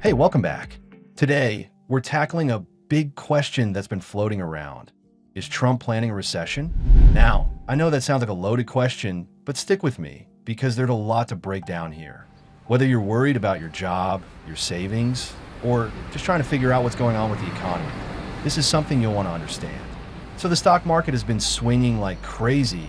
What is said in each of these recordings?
Hey, welcome back. Today, we're tackling a big question that's been floating around. Is Trump planning a recession? Now, I know that sounds like a loaded question, but stick with me because there's a lot to break down here. Whether you're worried about your job, your savings, or just trying to figure out what's going on with the economy, this is something you'll want to understand. So the stock market has been swinging like crazy.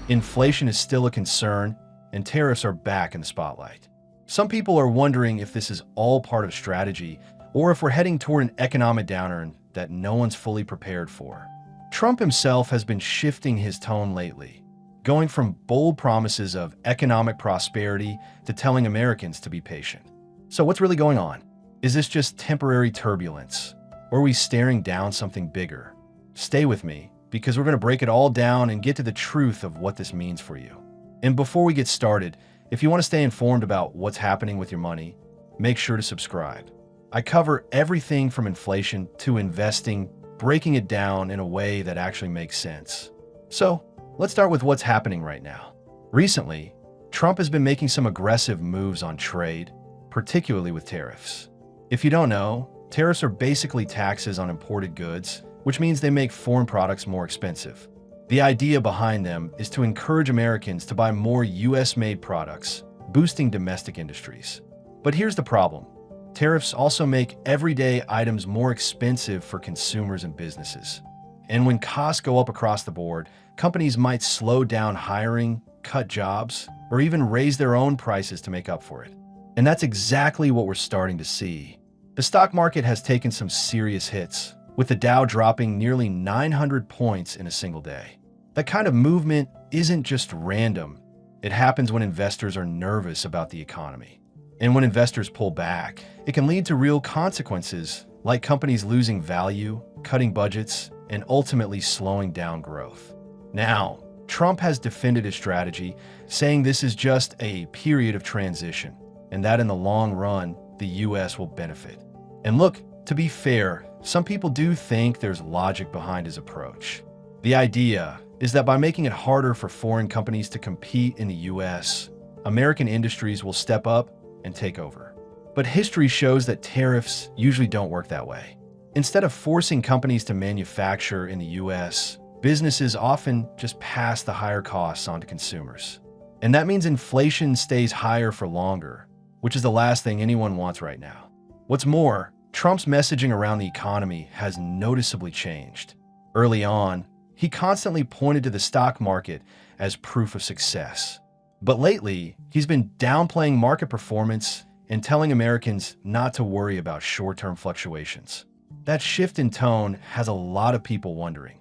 Inflation is still a concern, and tariffs are back in the spotlight. Some people are wondering if this is all part of strategy or if we're heading toward an economic downturn that no one's fully prepared for. Trump himself has been shifting his tone lately, going from bold promises of economic prosperity to telling Americans to be patient. So what's really going on? Is this just temporary turbulence? Or are we staring down something bigger? Stay with me, because we're going to break it all down and get to the truth of what this means for you. And before we get started, if you want to stay informed about what's happening with your money, make sure to subscribe. I cover everything from inflation to investing, breaking it down in a way that actually makes sense. So, let's start with what's happening right now. Recently, Trump has been making some aggressive moves on trade, particularly with tariffs. If you don't know, tariffs are basically taxes on imported goods, which means they make foreign products more expensive. The idea behind them is to encourage Americans to buy more US-made products, boosting domestic industries. But here's the problem. Tariffs also make everyday items more expensive for consumers and businesses. And when costs go up across the board, companies might slow down hiring, cut jobs, or even raise their own prices to make up for it. And that's exactly what we're starting to see. The stock market has taken some serious hits, with the Dow dropping nearly 900 points in a single day. That kind of movement isn't just random. It happens when investors are nervous about the economy. And when investors pull back, it can lead to real consequences, like companies losing value, cutting budgets, and ultimately slowing down growth. Now, Trump has defended his strategy, saying this is just a period of transition, and that in the long run, the US will benefit. And look, to be fair, some people do think there's logic behind his approach. The idea is that by making it harder for foreign companies to compete in the US, American industries will step up and take over. But history shows that tariffs usually don't work that way. Instead of forcing companies to manufacture in the US, businesses often just pass the higher costs on to consumers. And that means inflation stays higher for longer, which is the last thing anyone wants right now. What's more, Trump's messaging around the economy has noticeably changed. Early on, he constantly pointed to the stock market as proof of success. But lately, he's been downplaying market performance and telling Americans not to worry about short-term fluctuations. That shift in tone has a lot of people wondering,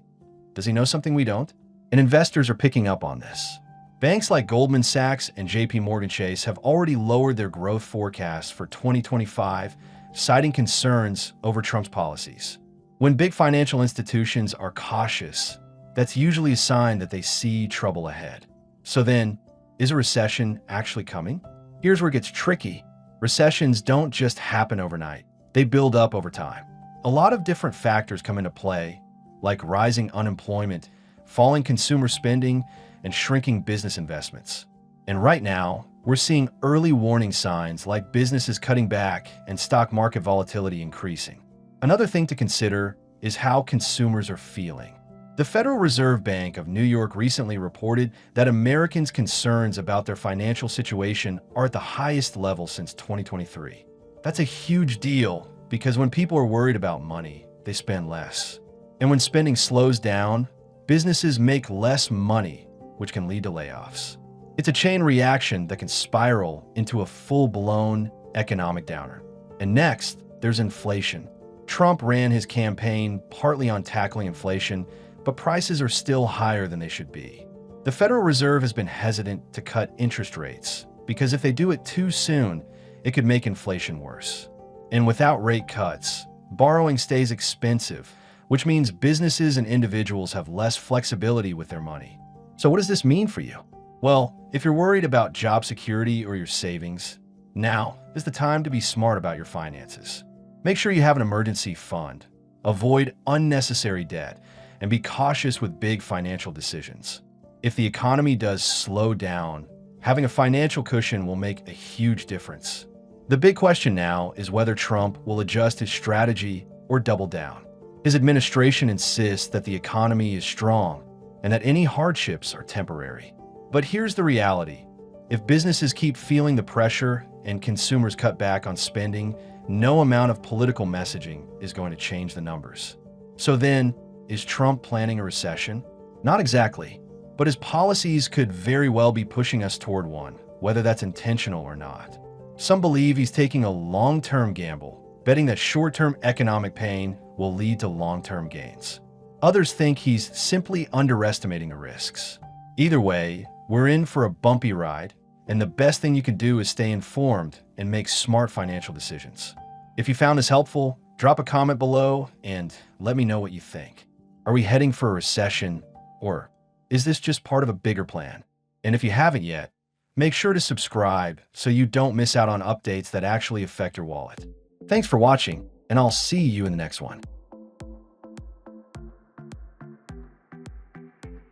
does he know something we don't? And investors are picking up on this. Banks like Goldman Sachs and JP Chase have already lowered their growth forecasts for 2025, citing concerns over Trump's policies. When big financial institutions are cautious, that's usually a sign that they see trouble ahead. So then, is a recession actually coming? Here's where it gets tricky. Recessions don't just happen overnight. They build up over time. A lot of different factors come into play, like rising unemployment, falling consumer spending, and shrinking business investments. And right now, we're seeing early warning signs like businesses cutting back and stock market volatility increasing. Another thing to consider is how consumers are feeling. The Federal Reserve Bank of New York recently reported that Americans' concerns about their financial situation are at the highest level since 2023. That's a huge deal because when people are worried about money, they spend less. And when spending slows down, businesses make less money, which can lead to layoffs. It's a chain reaction that can spiral into a full-blown economic downturn. And next, there's inflation. Trump ran his campaign partly on tackling inflation, but prices are still higher than they should be. The Federal Reserve has been hesitant to cut interest rates because if they do it too soon, it could make inflation worse. And without rate cuts, borrowing stays expensive, which means businesses and individuals have less flexibility with their money. So what does this mean for you? Well, if you're worried about job security or your savings, now is the time to be smart about your finances. Make sure you have an emergency fund, avoid unnecessary debt, and be cautious with big financial decisions. If the economy does slow down, having a financial cushion will make a huge difference. The big question now is whether Trump will adjust his strategy or double down. His administration insists that the economy is strong and that any hardships are temporary. But here's the reality. If businesses keep feeling the pressure and consumers cut back on spending, no amount of political messaging is going to change the numbers. So then, is Trump planning a recession? Not exactly, but his policies could very well be pushing us toward one, whether that's intentional or not. Some believe he's taking a long-term gamble, betting that short-term economic pain will lead to long-term gains. Others think he's simply underestimating the risks. Either way, we're in for a bumpy ride, and the best thing you can do is stay informed and make smart financial decisions. If you found this helpful, drop a comment below and let me know what you think. Are we heading for a recession, or is this just part of a bigger plan? And if you haven't yet, make sure to subscribe so you don't miss out on updates that actually affect your wallet. Thanks for watching, and I'll see you in the next one.